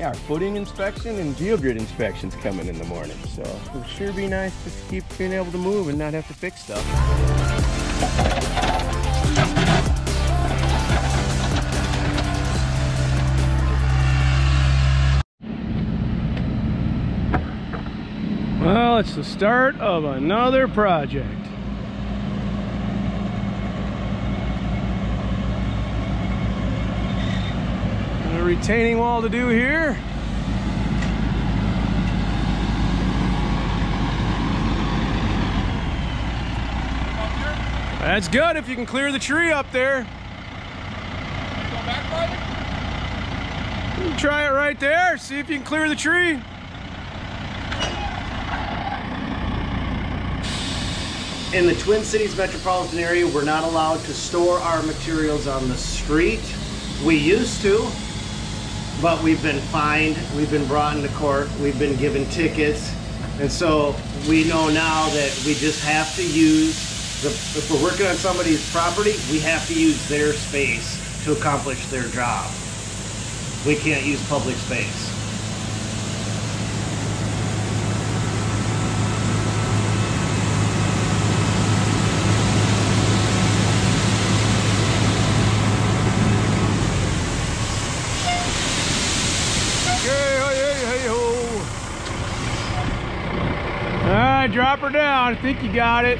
yeah, our footing inspection and geogrid inspections coming in the morning. So it would sure be nice to keep being able to move and not have to fix stuff. Well, it's the start of another project. And a retaining wall to do here. That's good if you can clear the tree up there. Try it right there, see if you can clear the tree. In the Twin Cities metropolitan area, we're not allowed to store our materials on the street. We used to, but we've been fined, we've been brought into court, we've been given tickets, and so we know now that we just have to use, if we're working on somebody's property, we have to use their space to accomplish their job. We can't use public space. Drop her down. I think you got it.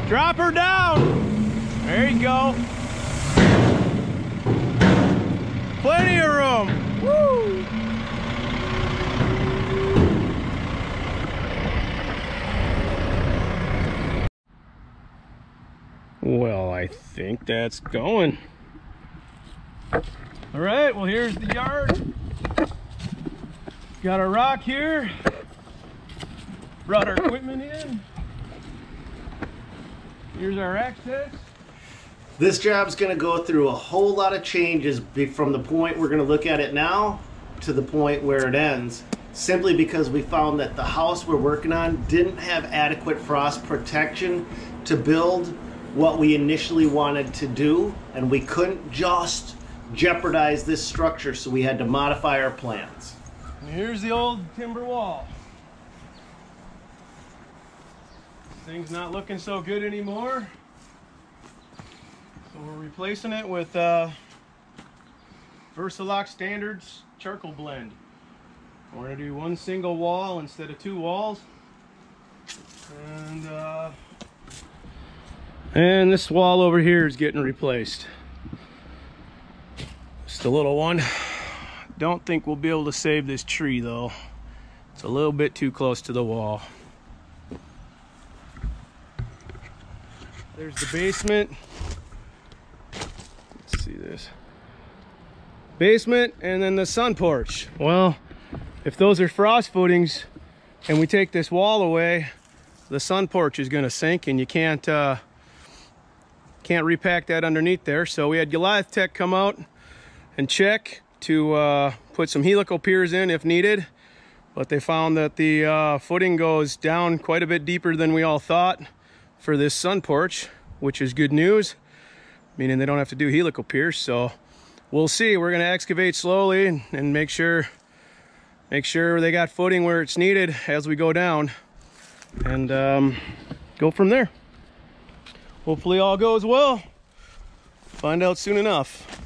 Drop her down. There you go. Plenty of room. Woo! Well, I think that's going. All right, well, here's the yard. Got a rock here. Brought our equipment in. Here's our access. This job's gonna go through a whole lot of changes from the point we're gonna look at it now to the point where it ends, simply because we found that the house we're working on didn't have adequate frost protection to build what we initially wanted to do, and we couldn't just jeopardize this structure, so we had to modify our plans. And here's the old timber wall. Thing's not looking so good anymore, so we're replacing it with Versalock Standards charcoal blend. We're going to do one single wall instead of two walls, and this wall over here is getting replaced. Just a little one. Don't think we'll be able to save this tree though. It's a little bit too close to the wall. There's the basement. Let's see this. Basement and then the sun porch. Well, if those are frost footings and we take this wall away, the sun porch is gonna sink and you can't repack that underneath there. So we had Goliath Tech come out and check to put some helical piers in if needed. But they found that the footing goes down quite a bit deeper than we all thought for this sun porch, which is good news, meaning they don't have to do helical piers. So we'll see. We're going to excavate slowly and make sure they got footing where it's needed as we go down, and go from there. Hopefully all goes well. Find out soon enough.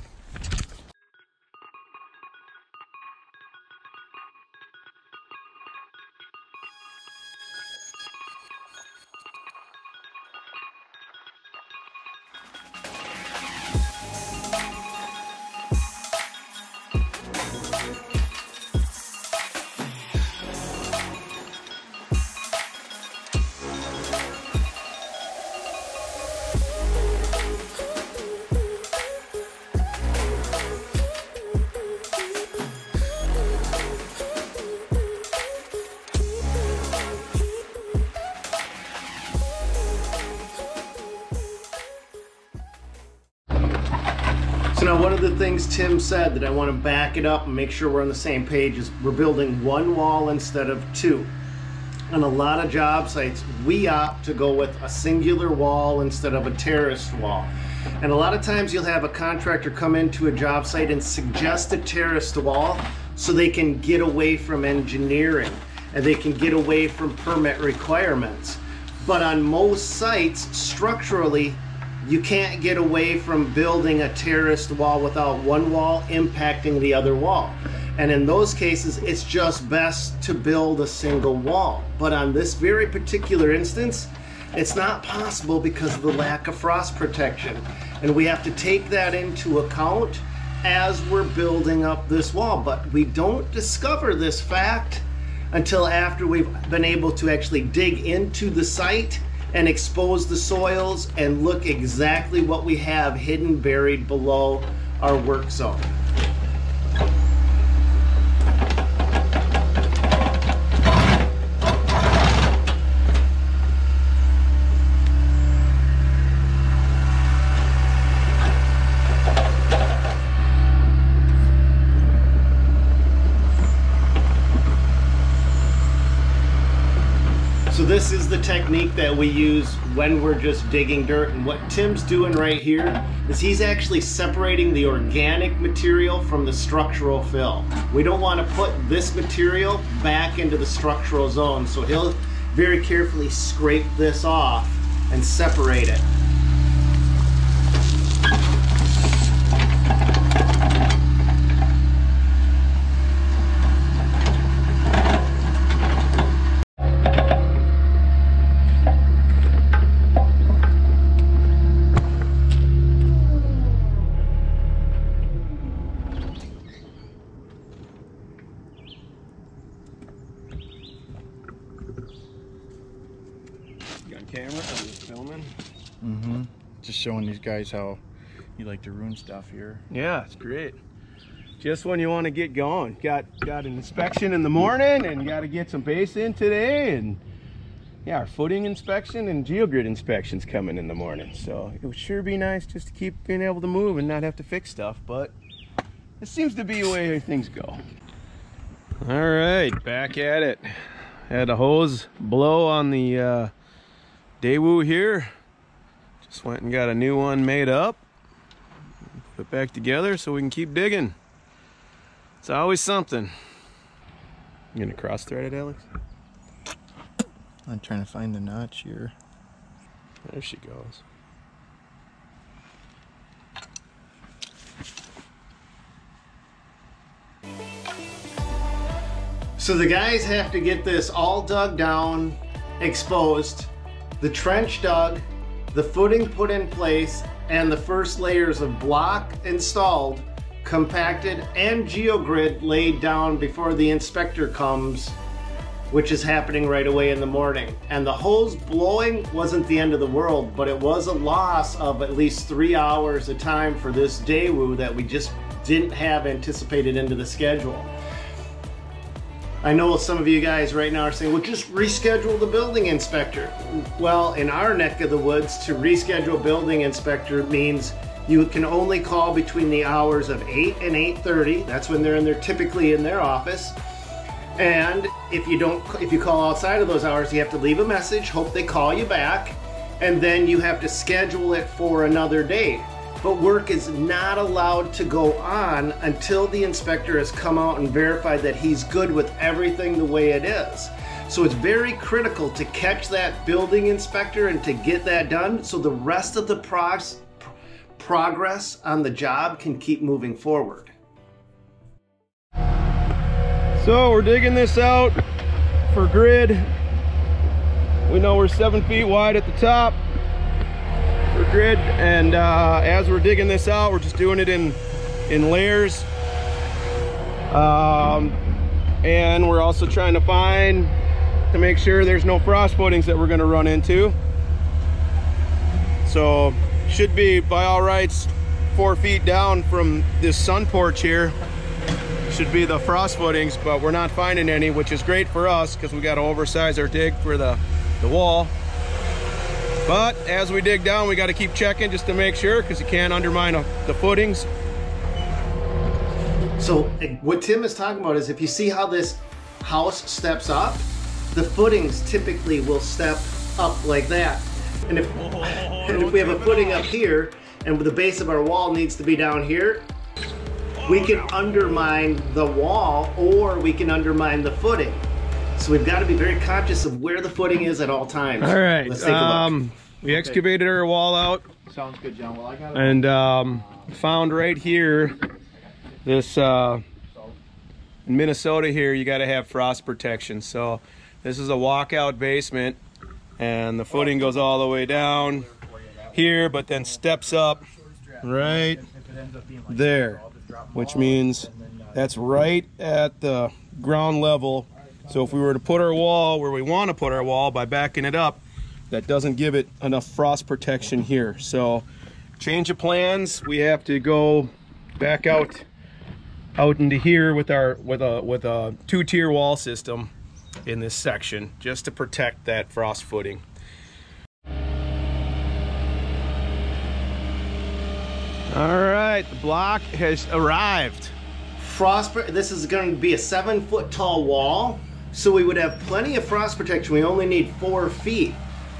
So now one of the things Tim said that I want to back it up and make sure we're on the same page is we're building one wall instead of two. On a lot of job sites, we opt to go with a singular wall instead of a terraced wall. And a lot of times you'll have a contractor come into a job site and suggest a terraced wall so they can get away from engineering and they can get away from permit requirements. But on most sites, structurally, you can't get away from building a terraced wall without one wall impacting the other wall. And in those cases, it's just best to build a single wall. But on this very particular instance, it's not possible because of the lack of frost protection. And we have to take that into account as we're building up this wall. But we don't discover this fact until after we've been able to actually dig into the site and expose the soils and look exactly what we have hidden, buried below our work zone. So this is the technique that we use when we're just digging dirt. And what Tim's doing right here is he's actually separating the organic material from the structural fill. We don't want to put this material back into the structural zone. So he'll very carefully scrape this off and separate it. You on camera? I'm just filming. Mm-hmm. Just showing these guys how you like to ruin stuff here. Yeah, it's great. Just when you want to get going. Got an inspection in the morning and got to get some base in today, and yeah, our footing inspection and geogrid inspections coming in the morning. So it would sure be nice just to keep being able to move and not have to fix stuff, but it seems to be the way things go. All right, back at it. Had a hose blow on the Daewoo here. Just went and got a new one made up. Put it back together so we can keep digging. It's always something. You gonna cross thread it, Alex? I'm trying to find the notch here. There she goes. So the guys have to get this all dug down, exposed, the trench dug, the footing put in place, and the first layers of block installed, compacted, and geogrid laid down before the inspector comes, which is happening right away in the morning. And the hose blowing wasn't the end of the world, but it was a loss of at least 3 hours of time for this Daewoo that we just didn't have anticipated into the schedule. I know some of you guys right now are saying, well, just reschedule the building inspector. Well, in our neck of the woods, to reschedule building inspector means you can only call between the hours of 8 and 8:30. That's when they're typically in their office. And if you call outside of those hours, you have to leave a message, hope they call you back, and then you have to schedule it for another date. But work is not allowed to go on until the inspector has come out and verified that he's good with everything the way it is. So it's very critical to catch that building inspector and to get that done so the rest of the progress on the job can keep moving forward. So we're digging this out for grid. We know we're 7 feet wide at the top for grid, and as we're digging this out, we're just doing it in layers. And we're also trying to make sure there's no frost footings that we're going to run into. So should be by all rights 4 feet down from this sun porch here should be the frost footings, but we're not finding any, which is great for us because we got to oversize our dig for the wall. But as we dig down, we got to keep checking just to make sure, because you can't undermine the footings. So what Tim is talking about is, if you see how this house steps up, the footings typically will step up like that. And if we have a footing up here and the base of our wall needs to be down here, we can undermine the wall or we can undermine the footing. So we've got to be very conscious of where the footing is at all times. All right. Let's take a look. We excavated our wall out. Sounds good, John. Well, I got it. And found right here this in Minnesota here, you got to have frost protection. So this is a walkout basement, and the footing goes all the way down here, but then steps up right there, which means that's right at the ground level. So if we were to put our wall where we want to put our wall by backing it up, that doesn't give it enough frost protection here. So change of plans, we have to go back out into here with a two-tier wall system in this section just to protect that frost footing. All right, the block has arrived. This is going to be a 7-foot tall wall, so we would have plenty of frost protection. We only need 4 feet,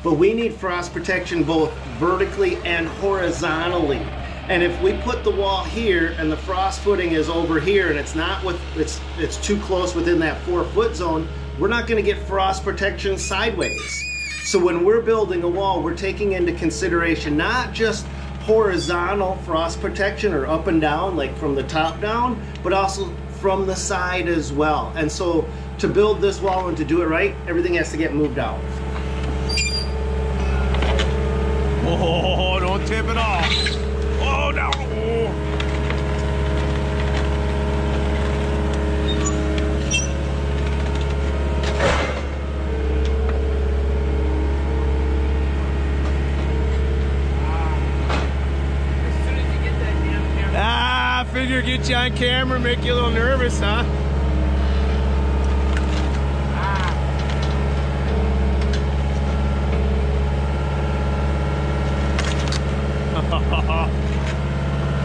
but we need frost protection both vertically and horizontally. And if we put the wall here and the frost footing is over here and it's too close within that 4-foot zone, we're not going to get frost protection sideways. So when we're building a wall, we're taking into consideration not just horizontal frost protection or up and down, like from the top down, but also from the side as well. And so to build this wall and to do it right, everything has to get moved out. Oh, don't tip it off. Oh, no. I figure get you on camera, make you a little nervous, huh?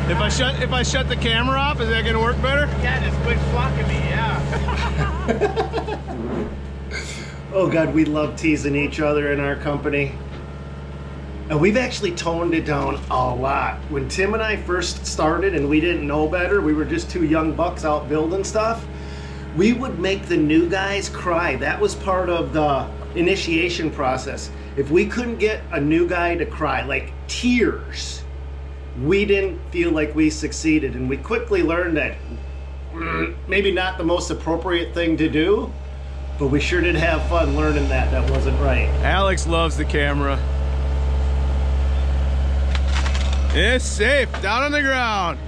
If I shut the camera off, is that gonna work better? Yeah, just quit flocking me, yeah. Oh God, we love teasing each other in our company. And we've actually toned it down a lot. When Tim and I first started and we didn't know better, we were just 2 young bucks out building stuff, we would make the new guys cry. That was part of the initiation process. If we couldn't get a new guy to cry, like tears, we didn't feel like we succeeded. And we quickly learned that maybe not the most appropriate thing to do, but we sure did have fun learning that wasn't right. Alex loves the camera. It's safe, down on the ground.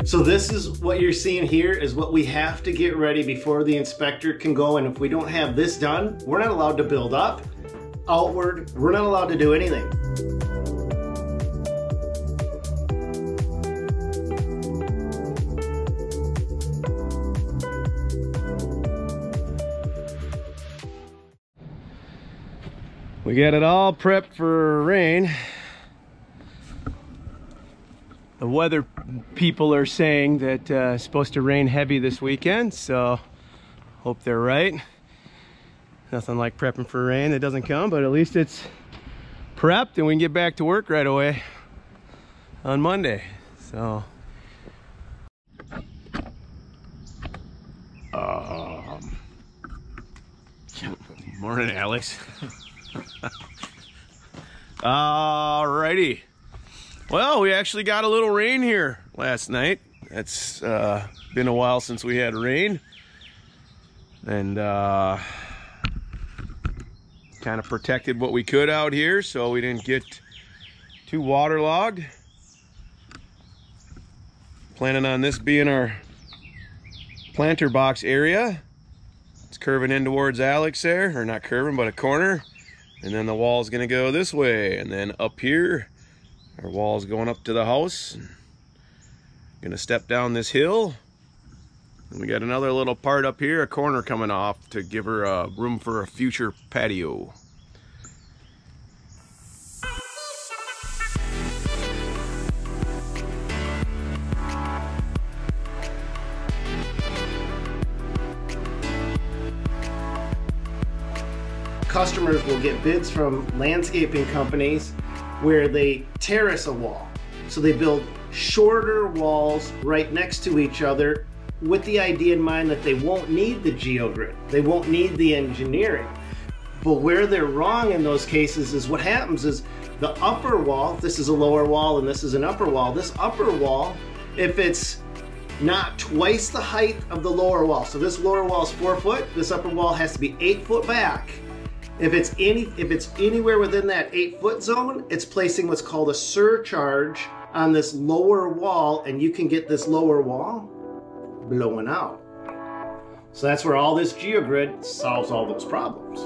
So this is what you're seeing here is what we have to get ready before the inspector can go. And if we don't have this done, we're not allowed to build up, outward, we're not allowed to do anything. We got it all prepped for rain. The weather people are saying that it's supposed to rain heavy this weekend, so hope they're right. Nothing like prepping for rain that doesn't come, but at least it's prepped and we can get back to work right away on Monday. So morning, Alex. Alrighty. Well, we actually got a little rain here last night. It's been a while since we had rain, and kind of protected what we could out here so we didn't get too waterlogged. Planning on this being our planter box area. It's curving in towards Alex there, or not curving, but a corner. And then the wall's gonna go this way, and then up here, our wall's going up to the house. Gonna step down this hill. And we got another little part up here, a corner coming off to give her room for a future patio. customers will get bids from landscaping companies where they terrace a wall. So they build shorter walls right next to each other with the idea in mind that they won't need the geogrid. They won't need the engineering. But where they're wrong in those cases is what happens is the upper wall, this is a lower wall and this is an upper wall, this upper wall, if it's not twice the height of the lower wall, so this lower wall is 4 foot, this upper wall has to be 8 foot back. If it's anywhere within that 8 foot zone, it's placing what's called a surcharge on this lower wall, and you can get this lower wall blowing out. So that's where all this geogrid solves all those problems.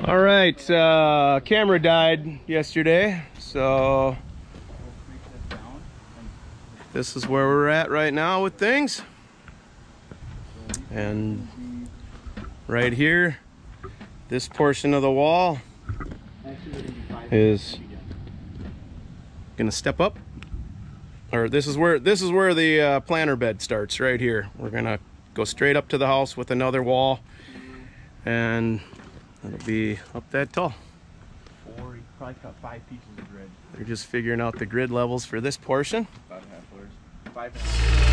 All right, camera died yesterday, so this is where we're at right now with things. And right here, this portion of the wall is gonna step up, or this is where the planter bed starts, right here. We're gonna go straight up to the house with another wall, and it'll be up that tall. Or you probably cut 5 pieces of grid. They're just figuring out the grid levels for this portion. 5.5 footers. 5.5.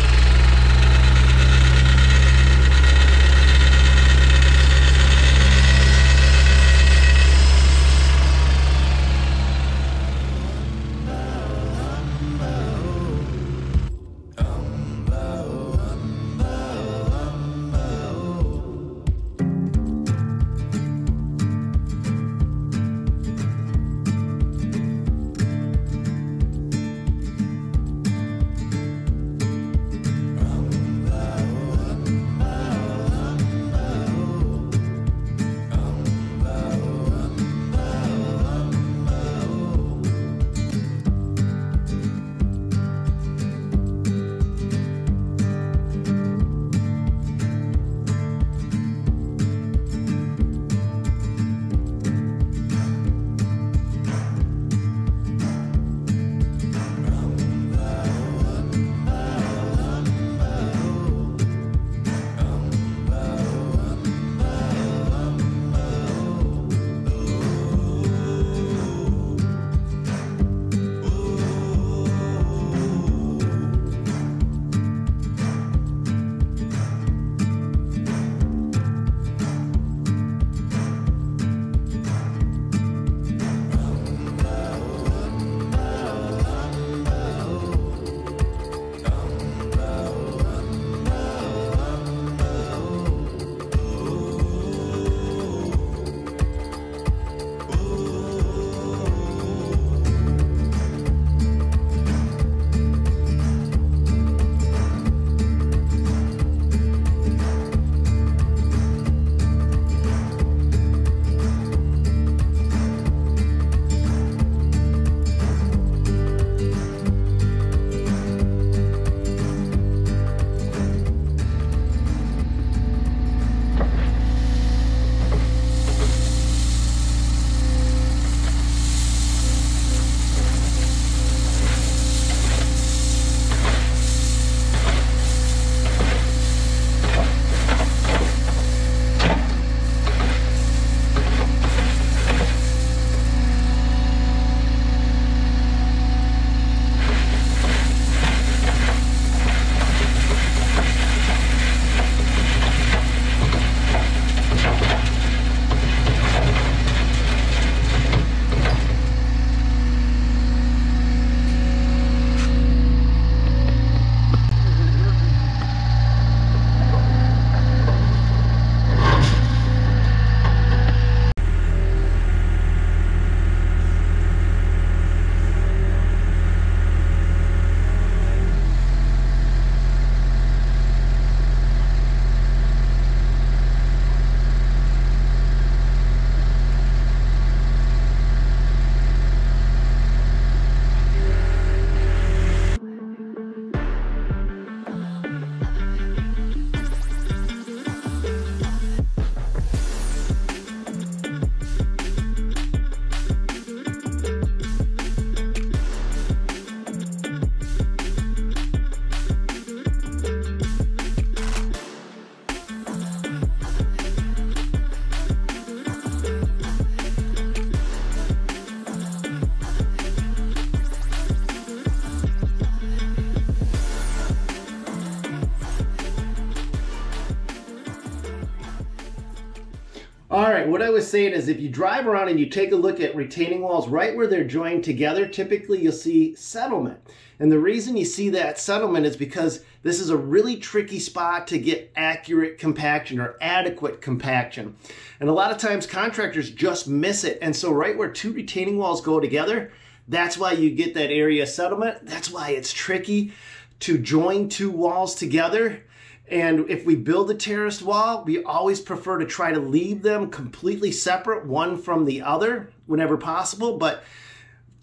All right, what I was saying is if you drive around and you take a look at retaining walls, right where they're joined together, typically you'll see settlement. And the reason you see that settlement is because this is a really tricky spot to get accurate compaction or adequate compaction. And a lot of times contractors just miss it. And so right where two retaining walls go together, that's why you get that area settlement. That's why it's tricky to join two walls together. And if we build a terraced wall, we always prefer to try to leave them completely separate, one from the other, whenever possible. But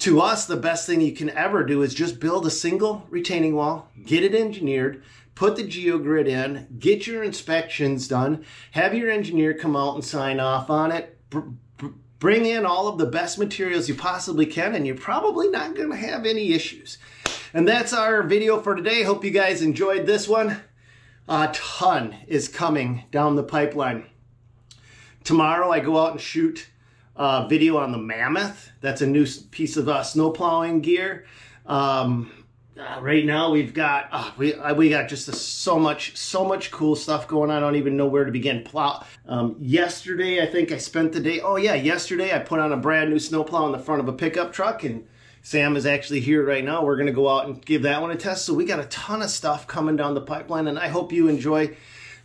to us, the best thing you can ever do is just build a single retaining wall, get it engineered, put the geogrid in, get your inspections done, have your engineer come out and sign off on it, bring in all of the best materials you possibly can, and you're probably not going to have any issues. And that's our video for today. Hope you guys enjoyed this one. A ton is coming down the pipeline. Tomorrow I go out and shoot a video on the Mammoth. That's a new piece of snow plowing gear. Right now we've got we got just so much cool stuff going on. I don't even know where to begin. Yesterday I think I spent the day. Oh yeah, yesterday I put on a brand new snow plow on the front of a pickup truck, and Sam is actually here right now. We're going to go out and give that one a test. So we got a ton of stuff coming down the pipeline, and I hope you enjoy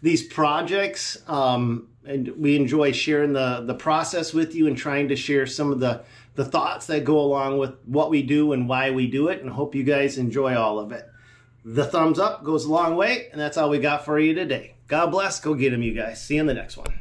these projects. And we enjoy sharing the process with you and trying to share some of the thoughts that go along with what we do and why we do it, and hope you guys enjoy all of it. The thumbs up goes a long way, and that's all we got for you today. God bless. Go get them, you guys. See you in the next one.